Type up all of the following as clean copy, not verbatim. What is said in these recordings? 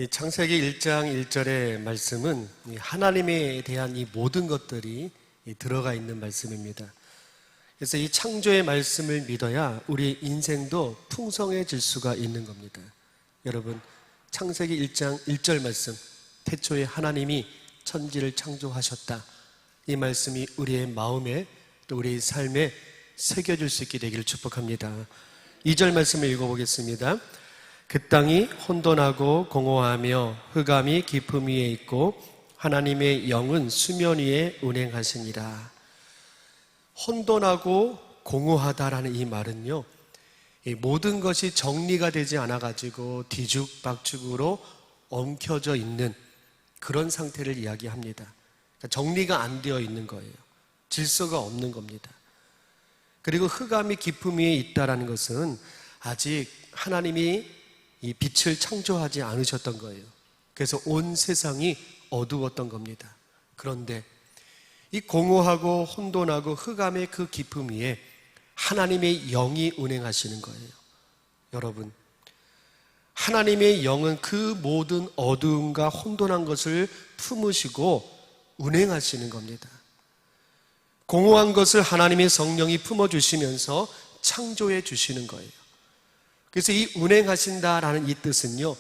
이 창세기 1장 1절의 말씀은 하나님에 대한 이 모든 것들이 들어가 있는 말씀입니다. 그래서 이 창조의 말씀을 믿어야 우리 인생도 풍성해질 수가 있는 겁니다. 여러분, 창세기 1장 1절 말씀, 태초에 하나님이 천지를 창조하셨다. 이 말씀이 우리의 마음에 또 우리의 삶에 새겨질 수 있게 되기를 축복합니다. 2절 말씀을 읽어보겠습니다. 그 땅이 혼돈하고 공허하며 흑암이 깊음 위에 있고 하나님의 영은 수면 위에 운행하시니라. 혼돈하고 공허하다라는 이 말은요, 이 모든 것이 정리가 되지 않아가지고 뒤죽박죽으로 엉켜져 있는 그런 상태를 이야기합니다. 그러니까 정리가 안 되어 있는 거예요. 질서가 없는 겁니다. 그리고 흑암이 깊음 위에 있다라는 것은 아직 하나님이 이 빛을 창조하지 않으셨던 거예요. 그래서 온 세상이 어두웠던 겁니다. 그런데 이 공허하고 혼돈하고 흑암의 그 깊음 위에 하나님의 영이 운행하시는 거예요. 여러분, 하나님의 영은 그 모든 어두움과 혼돈한 것을 품으시고 운행하시는 겁니다. 공허한 것을 하나님의 성령이 품어주시면서 창조해 주시는 거예요. 그래서 이 운행하신다라는 이 뜻은요,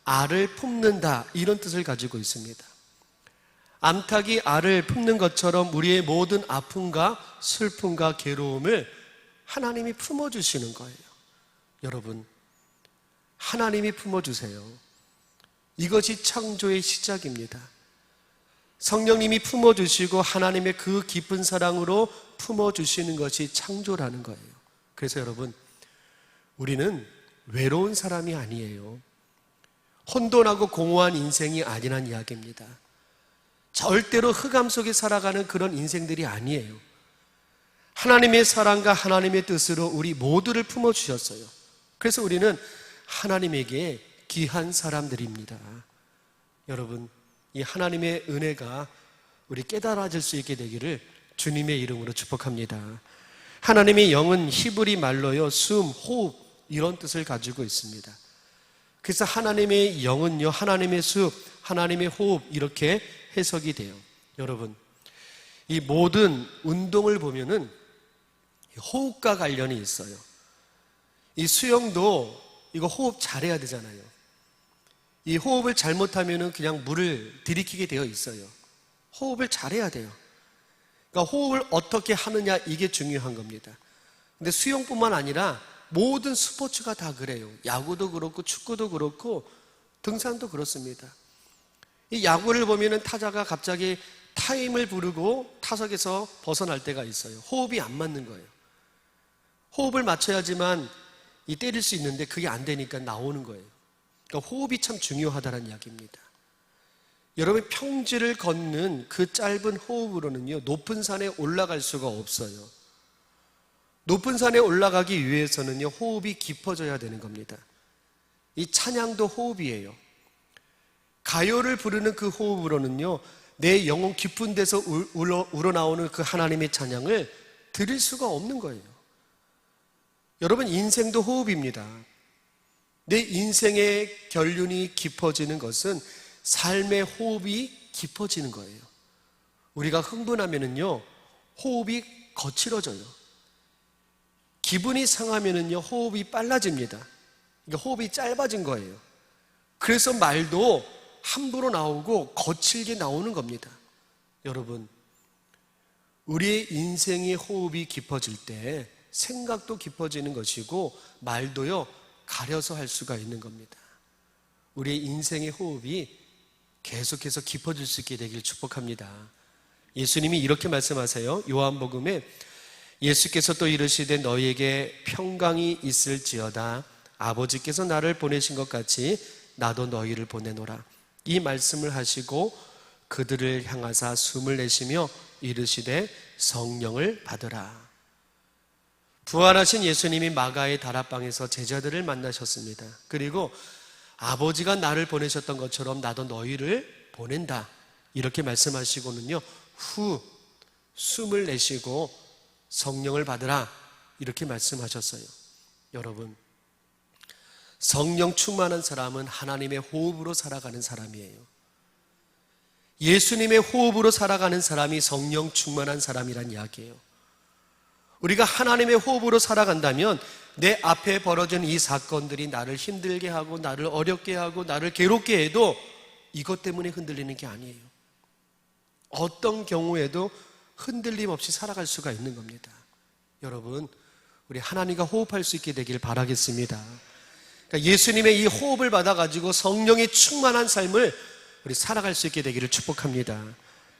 알을 품는다 이런 뜻을 가지고 있습니다. 암탉이 알을 품는 것처럼 우리의 모든 아픔과 슬픔과 괴로움을 하나님이 품어주시는 거예요. 여러분, 하나님이 품어주세요. 이것이 창조의 시작입니다. 성령님이 품어주시고 하나님의 그 깊은 사랑으로 품어주시는 것이 창조라는 거예요. 그래서 여러분, 우리는 외로운 사람이 아니에요. 혼돈하고 공허한 인생이 아니란 이야기입니다. 절대로 흑암 속에 살아가는 그런 인생들이 아니에요. 하나님의 사랑과 하나님의 뜻으로 우리 모두를 품어주셨어요. 그래서 우리는 하나님에게 귀한 사람들입니다. 여러분, 이 하나님의 은혜가 우리 깨달아질 수 있게 되기를 주님의 이름으로 축복합니다. 하나님의 영은 히브리 말로요, 숨, 호흡 이런 뜻을 가지고 있습니다. 그래서 하나님의 영은요, 하나님의 숲, 하나님의 호흡 이렇게 해석이 돼요. 여러분, 이 모든 운동을 보면은 호흡과 관련이 있어요. 이 수영도 이거 호흡 잘해야 되잖아요. 이 호흡을 잘못하면은 그냥 물을 들이키게 되어 있어요. 호흡을 잘해야 돼요. 그러니까 호흡을 어떻게 하느냐 이게 중요한 겁니다. 근데 수영뿐만 아니라 모든 스포츠가 다 그래요. 야구도 그렇고 축구도 그렇고 등산도 그렇습니다. 이 야구를 보면은 타자가 갑자기 타임을 부르고 타석에서 벗어날 때가 있어요. 호흡이 안 맞는 거예요. 호흡을 맞춰야지만 이 때릴 수 있는데 그게 안 되니까 나오는 거예요. 그러니까 호흡이 참 중요하다는 이야기입니다. 여러분, 평지를 걷는 그 짧은 호흡으로는요, 높은 산에 올라갈 수가 없어요. 높은 산에 올라가기 위해서는요, 호흡이 깊어져야 되는 겁니다. 이 찬양도 호흡이에요. 가요를 부르는 그 호흡으로는요, 내 영혼 깊은 데서 우러나오는 그 하나님의 찬양을 들을 수가 없는 거예요. 여러분, 인생도 호흡입니다. 내 인생의 결륜이 깊어지는 것은 삶의 호흡이 깊어지는 거예요. 우리가 흥분하면은요, 호흡이 거칠어져요. 기분이 상하면은요, 호흡이 빨라집니다. 그러니까 호흡이 짧아진 거예요. 그래서 말도 함부로 나오고 거칠게 나오는 겁니다. 여러분, 우리의 인생의 호흡이 깊어질 때 생각도 깊어지는 것이고 말도요, 가려서 할 수가 있는 겁니다. 우리의 인생의 호흡이 계속해서 깊어질 수 있게 되길 축복합니다. 예수님이 이렇게 말씀하세요. 요한복음에 예수께서 또 이르시되 너희에게 평강이 있을지어다. 아버지께서 나를 보내신 것 같이 나도 너희를 보내노라. 이 말씀을 하시고 그들을 향하사 숨을 내쉬며 이르시되 성령을 받으라. 부활하신 예수님이 마가의 다락방에서 제자들을 만나셨습니다. 그리고 아버지가 나를 보내셨던 것처럼 나도 너희를 보낸다 이렇게 말씀하시고는요, 후 숨을 내쉬고 성령을 받으라 이렇게 말씀하셨어요. 여러분, 성령 충만한 사람은 하나님의 호흡으로 살아가는 사람이에요. 예수님의 호흡으로 살아가는 사람이 성령 충만한 사람이란 이야기예요. 우리가 하나님의 호흡으로 살아간다면 내 앞에 벌어진 이 사건들이 나를 힘들게 하고 나를 어렵게 하고 나를 괴롭게 해도 이것 때문에 흔들리는 게 아니에요. 어떤 경우에도 흔들림 없이 살아갈 수가 있는 겁니다. 여러분, 우리 하나님과 호흡할 수 있게 되길 바라겠습니다. 그러니까 예수님의 이 호흡을 받아가지고 성령이 충만한 삶을 우리 살아갈 수 있게 되기를 축복합니다.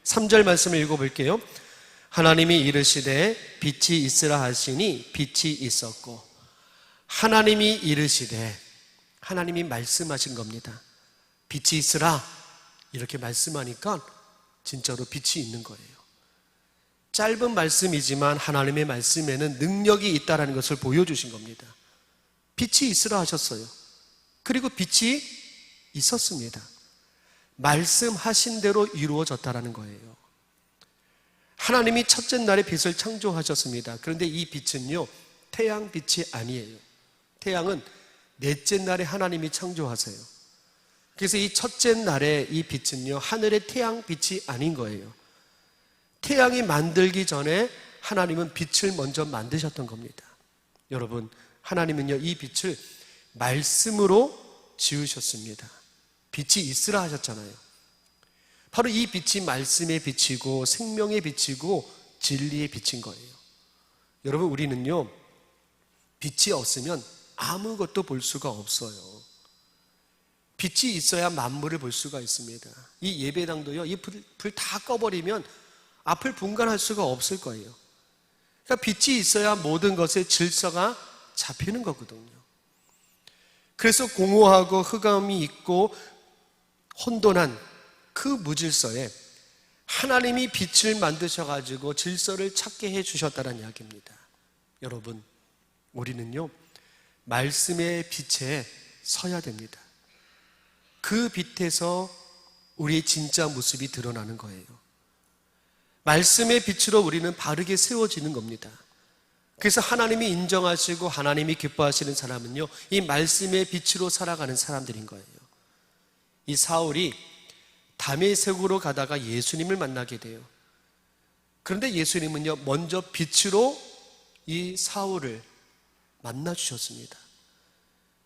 3절 말씀을 읽어볼게요. 하나님이 이르시되 빛이 있으라 하시니 빛이 있었고, 하나님이 이르시되, 하나님이 말씀하신 겁니다. 빛이 있으라 이렇게 말씀하니까 진짜로 빛이 있는 거예요. 짧은 말씀이지만 하나님의 말씀에는 능력이 있다는 것을 보여주신 겁니다. 빛이 있으라 하셨어요. 그리고 빛이 있었습니다. 말씀하신 대로 이루어졌다는 거예요. 하나님이 첫째 날에 빛을 창조하셨습니다. 그런데 이 빛은요, 태양빛이 아니에요. 태양은 넷째 날에 하나님이 창조하세요. 그래서 이 첫째 날에 이 빛은요, 하늘의 태양빛이 아닌 거예요. 태양이 만들기 전에 하나님은 빛을 먼저 만드셨던 겁니다. 여러분, 하나님은요, 이 빛을 말씀으로 지으셨습니다. 빛이 있으라 하셨잖아요. 바로 이 빛이 말씀의 빛이고 생명의 빛이고 진리의 빛인 거예요. 여러분, 우리는요, 빛이 없으면 아무것도 볼 수가 없어요. 빛이 있어야 만물을 볼 수가 있습니다. 이 예배당도요, 이 불 다 꺼버리면 앞을 분간할 수가 없을 거예요. 그러니까 빛이 있어야 모든 것의 질서가 잡히는 거거든요. 그래서 공허하고 흑암이 있고 혼돈한 그 무질서에 하나님이 빛을 만드셔가지고 질서를 찾게 해주셨다는 이야기입니다. 여러분, 우리는요, 말씀의 빛에 서야 됩니다. 그 빛에서 우리의 진짜 모습이 드러나는 거예요. 말씀의 빛으로 우리는 바르게 세워지는 겁니다. 그래서 하나님이 인정하시고 하나님이 기뻐하시는 사람은요, 이 말씀의 빛으로 살아가는 사람들인 거예요. 이 사울이 다메섹으로 가다가 예수님을 만나게 돼요. 그런데 예수님은요, 먼저 빛으로 이 사울을 만나 주셨습니다.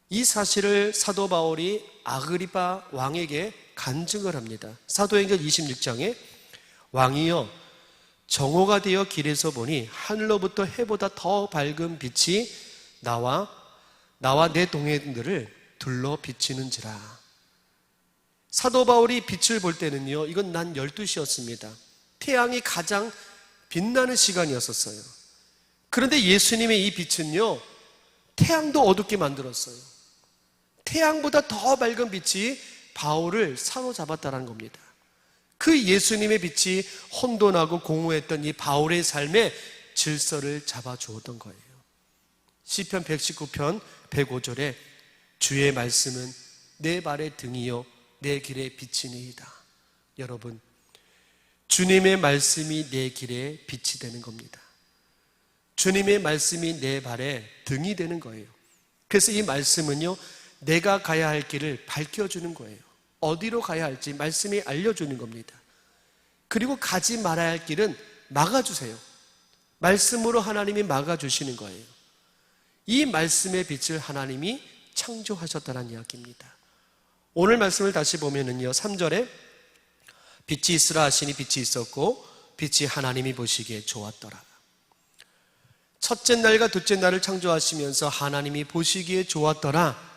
이 사실을 사도 바울이 아그리파 왕에게 간증을 합니다. 사도행전 26장에 왕이여, 정오가 되어 길에서 보니 하늘로부터 해보다 더 밝은 빛이 나와 내 동행들을 둘러 비치는지라. 사도 바울이 빛을 볼 때는요, 이건 난 12시였습니다. 태양이 가장 빛나는 시간이었었어요. 그런데 예수님의 이 빛은요, 태양도 어둡게 만들었어요. 태양보다 더 밝은 빛이 바울을 사로잡았다는 겁니다. 그 예수님의 빛이 혼돈하고 공허했던 이 바울의 삶에 질서를 잡아주었던 거예요. 시편 119편 105절에 주의 말씀은 내 발의 등이요 내 길의 빛이니이다. 여러분, 주님의 말씀이 내 길의 빛이 되는 겁니다. 주님의 말씀이 내 발의 등이 되는 거예요. 그래서 이 말씀은요, 내가 가야 할 길을 밝혀주는 거예요. 어디로 가야 할지 말씀이 알려주는 겁니다. 그리고 가지 말아야 할 길은 막아주세요. 말씀으로 하나님이 막아주시는 거예요. 이 말씀의 빛을 하나님이 창조하셨다는 이야기입니다. 오늘 말씀을 다시 보면은요, 3절에 빛이 있으라 하시니 빛이 있었고 빛이 하나님이 보시기에 좋았더라. 첫째 날과 둘째 날을 창조하시면서 하나님이 보시기에 좋았더라.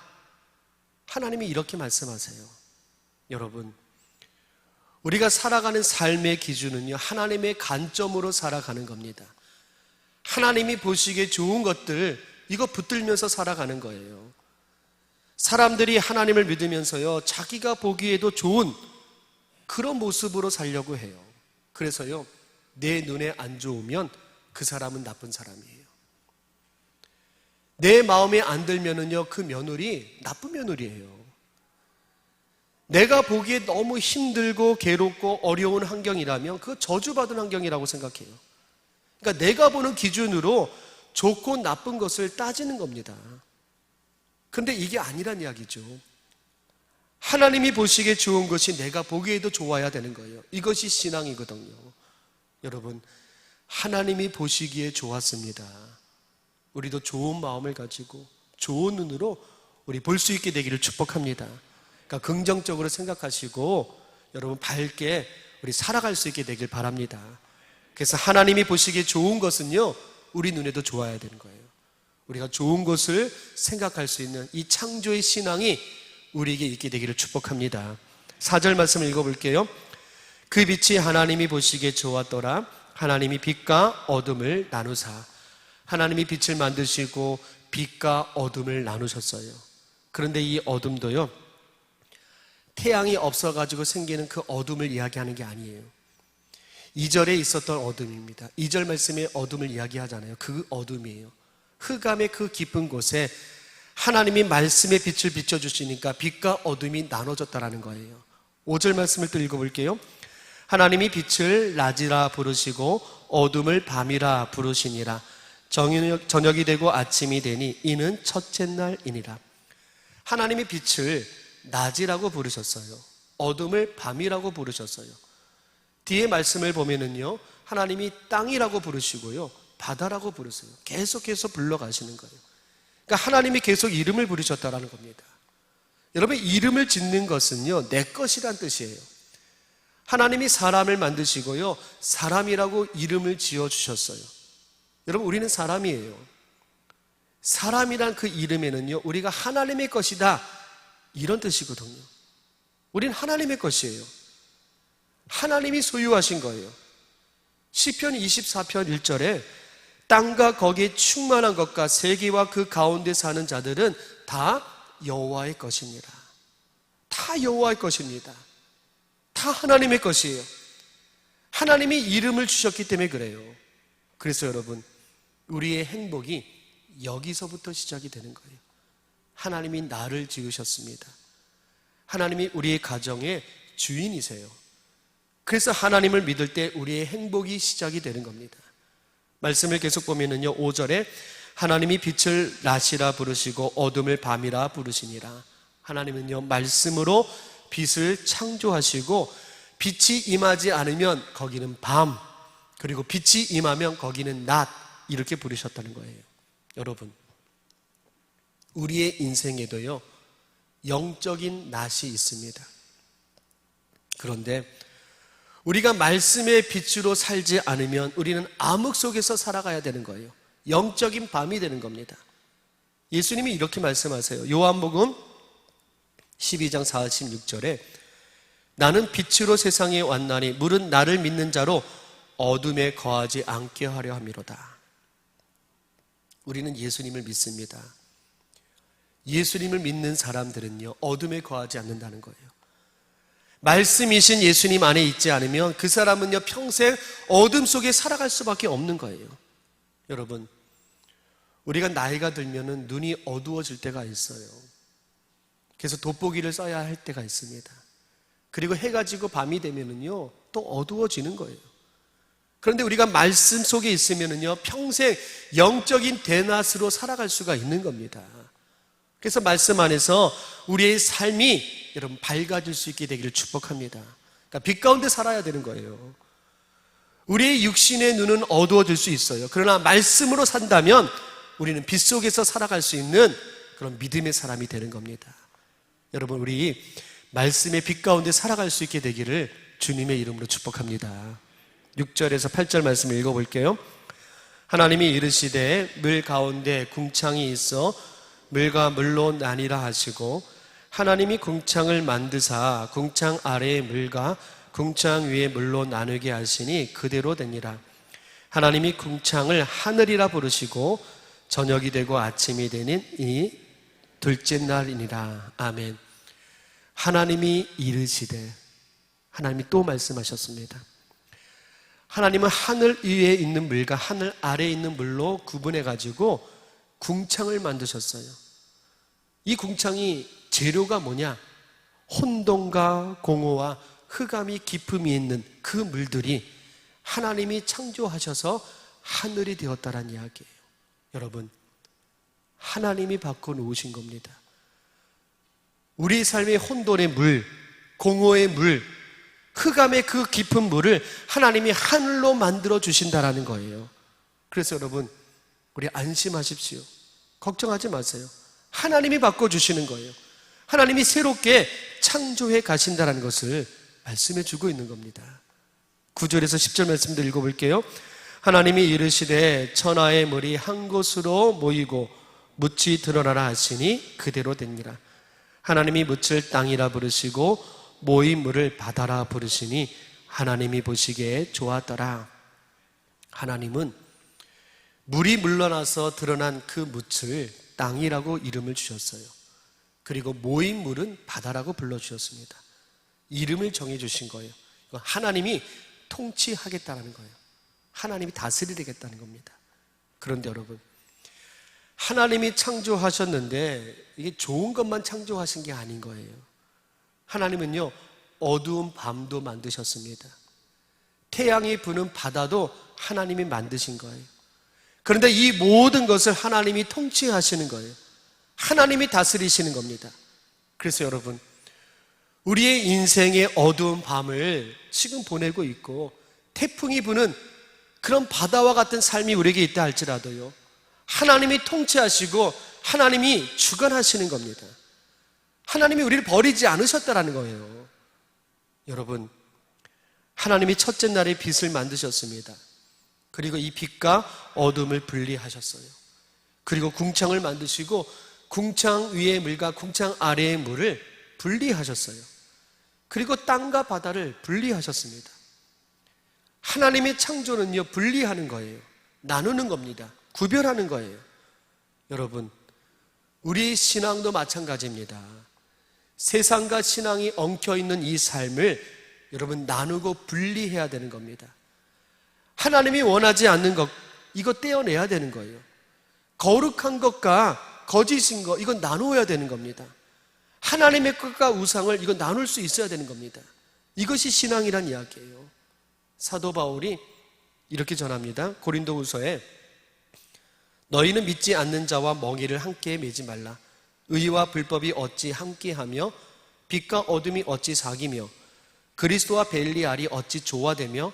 하나님이 이렇게 말씀하세요. 여러분, 우리가 살아가는 삶의 기준은요, 하나님의 관점으로 살아가는 겁니다. 하나님이 보시기에 좋은 것들, 이거 붙들면서 살아가는 거예요. 사람들이 하나님을 믿으면서요, 자기가 보기에도 좋은 그런 모습으로 살려고 해요. 그래서요, 내 눈에 안 좋으면 그 사람은 나쁜 사람이에요. 내 마음에 안 들면은요, 그 며느리 나쁜 며느리예요. 내가 보기에 너무 힘들고 괴롭고 어려운 환경이라면 그거 저주받은 환경이라고 생각해요. 그러니까 내가 보는 기준으로 좋고 나쁜 것을 따지는 겁니다. 그런데 이게 아니란 이야기죠. 하나님이 보시기에 좋은 것이 내가 보기에도 좋아야 되는 거예요. 이것이 신앙이거든요. 여러분, 하나님이 보시기에 좋았습니다. 우리도 좋은 마음을 가지고 좋은 눈으로 우리 볼 수 있게 되기를 축복합니다. 그러니까 긍정적으로 생각하시고 여러분 밝게 우리 살아갈 수 있게 되길 바랍니다. 그래서 하나님이 보시기에 좋은 것은요, 우리 눈에도 좋아야 되는 거예요. 우리가 좋은 것을 생각할 수 있는 이 창조의 신앙이 우리에게 있게 되기를 축복합니다. 4절 말씀을 읽어볼게요. 그 빛이 하나님이 보시기에 좋았더라. 하나님이 빛과 어둠을 나누사. 하나님이 빛을 만드시고 빛과 어둠을 나누셨어요. 그런데 이 어둠도요, 태양이 없어가지고 생기는 그 어둠을 이야기하는 게 아니에요. 2절에 있었던 어둠입니다. 2절 말씀에 어둠을 이야기하잖아요. 그 어둠이에요. 흑암의 그 깊은 곳에 하나님이 말씀의 빛을 비춰주시니까 빛과 어둠이 나눠졌다라는 거예요. 5절 말씀을 또 읽어볼게요. 하나님이 빛을 낮이라 부르시고 어둠을 밤이라 부르시니라. 저녁이 되고 아침이 되니 이는 첫째 날이니라. 하나님이 빛을 낮이라고 부르셨어요. 어둠을 밤이라고 부르셨어요. 뒤에 말씀을 보면은요, 하나님이 땅이라고 부르시고요, 바다라고 부르세요. 계속해서 불러가시는 거예요. 그러니까 하나님이 계속 이름을 부르셨다라는 겁니다. 여러분, 이름을 짓는 것은요, 내 것이란 뜻이에요. 하나님이 사람을 만드시고요, 사람이라고 이름을 지어주셨어요. 여러분, 우리는 사람이에요. 사람이란 그 이름에는요, 우리가 하나님의 것이다, 이런 뜻이거든요. 우린 하나님의 것이에요. 하나님이 소유하신 거예요. 시편 24편 1절에 땅과 거기에 충만한 것과 세계와 그 가운데 사는 자들은 다 여호와의 것입니다. 다 여호와의 것입니다. 다 하나님의 것이에요. 하나님이 이름을 주셨기 때문에 그래요. 그래서 여러분, 우리의 행복이 여기서부터 시작이 되는 거예요. 하나님이 나를 지으셨습니다. 하나님이 우리의 가정의 주인이세요. 그래서 하나님을 믿을 때 우리의 행복이 시작이 되는 겁니다. 말씀을 계속 보면은요, 5절에 하나님이 빛을 낮이라 부르시고 어둠을 밤이라 부르시니라. 하나님은요, 말씀으로 빛을 창조하시고 빛이 임하지 않으면 거기는 밤, 그리고 빛이 임하면 거기는 낮, 이렇게 부르셨다는 거예요. 여러분, 우리의 인생에도요, 영적인 낮이 있습니다. 그런데 우리가 말씀의 빛으로 살지 않으면 우리는 암흑 속에서 살아가야 되는 거예요. 영적인 밤이 되는 겁니다. 예수님이 이렇게 말씀하세요. 요한복음 12장 46절에 나는 빛으로 세상에 왔나니 물은 나를 믿는 자로 어둠에 거하지 않게 하려 함이로다. 우리는 예수님을 믿습니다. 예수님을 믿는 사람들은요, 어둠에 거하지 않는다는 거예요. 말씀이신 예수님 안에 있지 않으면 그 사람은요, 평생 어둠 속에 살아갈 수밖에 없는 거예요. 여러분, 우리가 나이가 들면은 눈이 어두워질 때가 있어요. 그래서 돋보기를 써야 할 때가 있습니다. 그리고 해가 지고 밤이 되면은요, 또 어두워지는 거예요. 그런데 우리가 말씀 속에 있으면은요, 평생 영적인 대낮으로 살아갈 수가 있는 겁니다. 그래서 말씀 안에서 우리의 삶이 여러분 밝아질 수 있게 되기를 축복합니다. 그러니까 빛 가운데 살아야 되는 거예요. 우리의 육신의 눈은 어두워질 수 있어요. 그러나 말씀으로 산다면 우리는 빛 속에서 살아갈 수 있는 그런 믿음의 사람이 되는 겁니다. 여러분, 우리 말씀의 빛 가운데 살아갈 수 있게 되기를 주님의 이름으로 축복합니다. 6절에서 8절 말씀을 읽어볼게요. 하나님이 이르시되 물 가운데 궁창이 있어 물과 물로 나뉘라 하시고 하나님이 궁창을 만드사 궁창 아래의 물과 궁창 위의 물로 나누게 하시니 그대로 되니라. 하나님이 궁창을 하늘이라 부르시고 저녁이 되고 아침이 되는 이 둘째 날이니라. 아멘. 하나님이 이르시되, 하나님이 또 말씀하셨습니다. 하나님은 하늘 위에 있는 물과 하늘 아래에 있는 물로 구분해 가지고 궁창을 만드셨어요. 이 궁창이 재료가 뭐냐? 혼돈과 공허와 흑암이 깊음이 있는 그 물들이 하나님이 창조하셔서 하늘이 되었다는 이야기예요. 여러분, 하나님이 바꿔놓으신 겁니다. 우리 삶의 혼돈의 물, 공허의 물, 흑암의 그 깊은 물을 하나님이 하늘로 만들어 주신다라는 거예요. 그래서 여러분, 우리 안심하십시오. 걱정하지 마세요. 하나님이 바꿔주시는 거예요. 하나님이 새롭게 창조해 가신다는 것을 말씀해 주고 있는 겁니다. 9절에서 10절 말씀도 읽어볼게요. 하나님이 이르시되 천하의 물이 한 곳으로 모이고 묻이 드러나라 하시니 그대로 되니라. 하나님이 묻을 땅이라 부르시고 모인 물을 바다라 부르시니 하나님이 보시기에 좋았더라. 하나님은 물이 물러나서 드러난 그 묻을 땅이라고 이름을 주셨어요. 그리고 모인 물은 바다라고 불러주셨습니다. 이름을 정해주신 거예요. 하나님이 통치하겠다는 거예요. 하나님이 다스리겠다는 겁니다. 그런데 여러분, 하나님이 창조하셨는데 이게 좋은 것만 창조하신 게 아닌 거예요. 하나님은요, 어두운 밤도 만드셨습니다. 태양이 부는 바다도 하나님이 만드신 거예요. 그런데 이 모든 것을 하나님이 통치하시는 거예요. 하나님이 다스리시는 겁니다. 그래서 여러분, 우리의 인생의 어두운 밤을 지금 보내고 있고 태풍이 부는 그런 바다와 같은 삶이 우리에게 있다 할지라도요, 하나님이 통치하시고 하나님이 주관하시는 겁니다. 하나님이 우리를 버리지 않으셨다라는 거예요. 여러분, 하나님이 첫째 날에 빛을 만드셨습니다. 그리고 이 빛과 어둠을 분리하셨어요. 그리고 궁창을 만드시고 궁창 위의 물과 궁창 아래의 물을 분리하셨어요. 그리고 땅과 바다를 분리하셨습니다. 하나님의 창조는요, 분리하는 거예요. 나누는 겁니다. 구별하는 거예요. 여러분, 우리의 신앙도 마찬가지입니다. 세상과 신앙이 엉켜있는 이 삶을 여러분 나누고 분리해야 되는 겁니다. 하나님이 원하지 않는 것, 이거 떼어내야 되는 거예요. 거룩한 것과 거짓인 것, 이건 나누어야 되는 겁니다. 하나님의 것과 우상을 이거 나눌 수 있어야 되는 겁니다. 이것이 신앙이란 이야기예요. 사도 바울이 이렇게 전합니다. 고린도후서에 너희는 믿지 않는 자와 멍에를 함께 매지 말라. 의와 불법이 어찌 함께하며 빛과 어둠이 어찌 사귀며 그리스도와 벨리알이 어찌 조화되며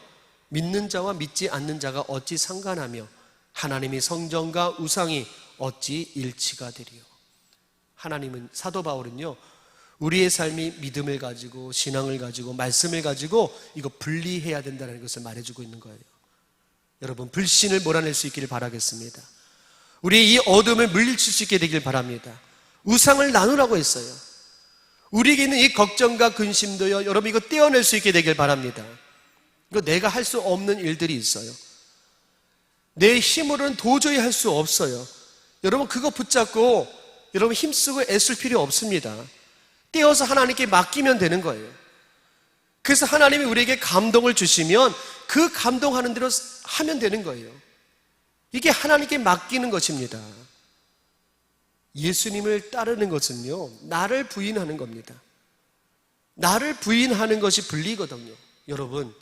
믿는 자와 믿지 않는 자가 어찌 상관하며 하나님이 성전과 우상이 어찌 일치가 되리요. 하나님은, 사도 바울은요, 우리의 삶이 믿음을 가지고 신앙을 가지고 말씀을 가지고 이거 분리해야 된다는 것을 말해주고 있는 거예요. 여러분, 불신을 몰아낼 수 있기를 바라겠습니다. 우리의 이 어둠을 물리칠 수 있게 되길 바랍니다. 우상을 나누라고 했어요. 우리에게 있는 이 걱정과 근심도요, 여러분 이거 떼어낼 수 있게 되길 바랍니다. 이거 내가 할 수 없는 일들이 있어요. 내 힘으로는 도저히 할 수 없어요. 여러분 그거 붙잡고 여러분 힘쓰고 애쓸 필요 없습니다. 떼어서 하나님께 맡기면 되는 거예요. 그래서 하나님이 우리에게 감동을 주시면 그 감동하는 대로 하면 되는 거예요. 이게 하나님께 맡기는 것입니다. 예수님을 따르는 것은요, 나를 부인하는 겁니다. 나를 부인하는 것이 분리거든요. 여러분,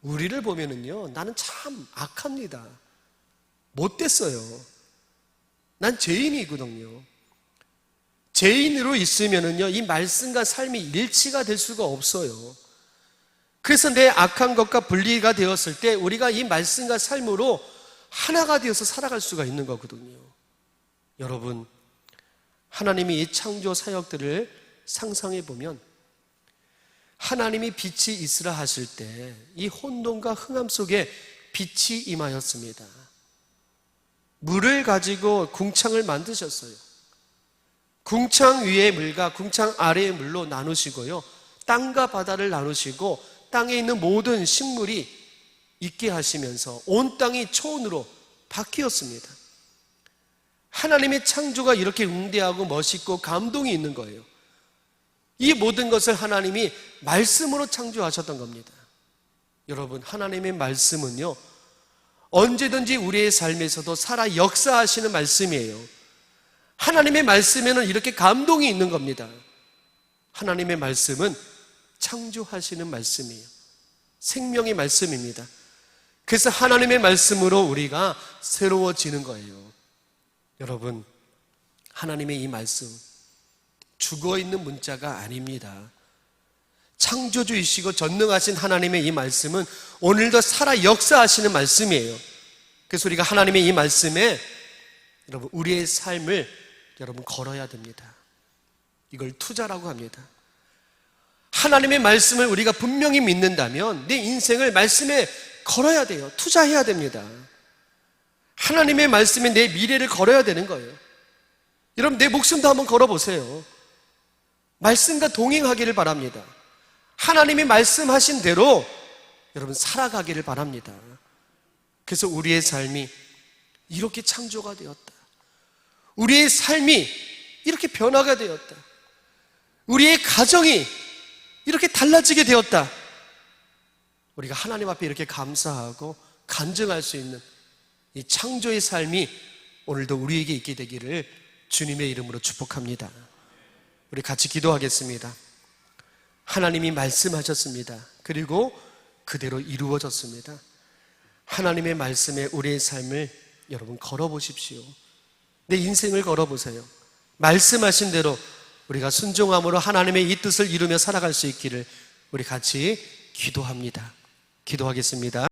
우리를 보면은요, 나는 참 악합니다. 못됐어요. 난 죄인이거든요. 죄인으로 있으면은요, 이 말씀과 삶이 일치가 될 수가 없어요. 그래서 내 악한 것과 분리가 되었을 때 우리가 이 말씀과 삶으로 하나가 되어서 살아갈 수가 있는 거거든요. 여러분, 하나님이 이 창조 사역들을 상상해 보면 하나님이 빛이 있으라 하실 때 이 혼돈과 흥함 속에 빛이 임하였습니다. 물을 가지고 궁창을 만드셨어요. 궁창 위의 물과 궁창 아래의 물로 나누시고요, 땅과 바다를 나누시고 땅에 있는 모든 식물이 있게 하시면서 온 땅이 초원으로 바뀌었습니다. 하나님의 창조가 이렇게 응대하고 멋있고 감동이 있는 거예요. 이 모든 것을 하나님이 말씀으로 창조하셨던 겁니다. 여러분, 하나님의 말씀은요, 언제든지 우리의 삶에서도 살아 역사하시는 말씀이에요. 하나님의 말씀에는 이렇게 감동이 있는 겁니다. 하나님의 말씀은 창조하시는 말씀이에요. 생명의 말씀입니다. 그래서 하나님의 말씀으로 우리가 새로워지는 거예요. 여러분, 하나님의 이 말씀 죽어있는 문자가 아닙니다. 창조주이시고 전능하신 하나님의 이 말씀은 오늘도 살아 역사하시는 말씀이에요. 그래서 우리가 하나님의 이 말씀에 여러분 우리의 삶을 여러분 걸어야 됩니다. 이걸 투자라고 합니다. 하나님의 말씀을 우리가 분명히 믿는다면 내 인생을 말씀에 걸어야 돼요. 투자해야 됩니다. 하나님의 말씀에 내 미래를 걸어야 되는 거예요. 여러분 내 목숨도 한번 걸어보세요. 말씀과 동행하기를 바랍니다. 하나님이 말씀하신 대로 여러분 살아가기를 바랍니다. 그래서 우리의 삶이 이렇게 창조가 되었다. 우리의 삶이 이렇게 변화가 되었다. 우리의 가정이 이렇게 달라지게 되었다. 우리가 하나님 앞에 이렇게 감사하고 간증할 수 있는 이 창조의 삶이 오늘도 우리에게 있게 되기를 주님의 이름으로 축복합니다. 우리 같이 기도하겠습니다. 하나님이 말씀하셨습니다. 그리고 그대로 이루어졌습니다. 하나님의 말씀에 우리의 삶을 여러분 걸어보십시오. 내 인생을 걸어보세요. 말씀하신 대로 우리가 순종함으로 하나님의 이 뜻을 이루며 살아갈 수 있기를 우리 같이 기도합니다. 기도하겠습니다.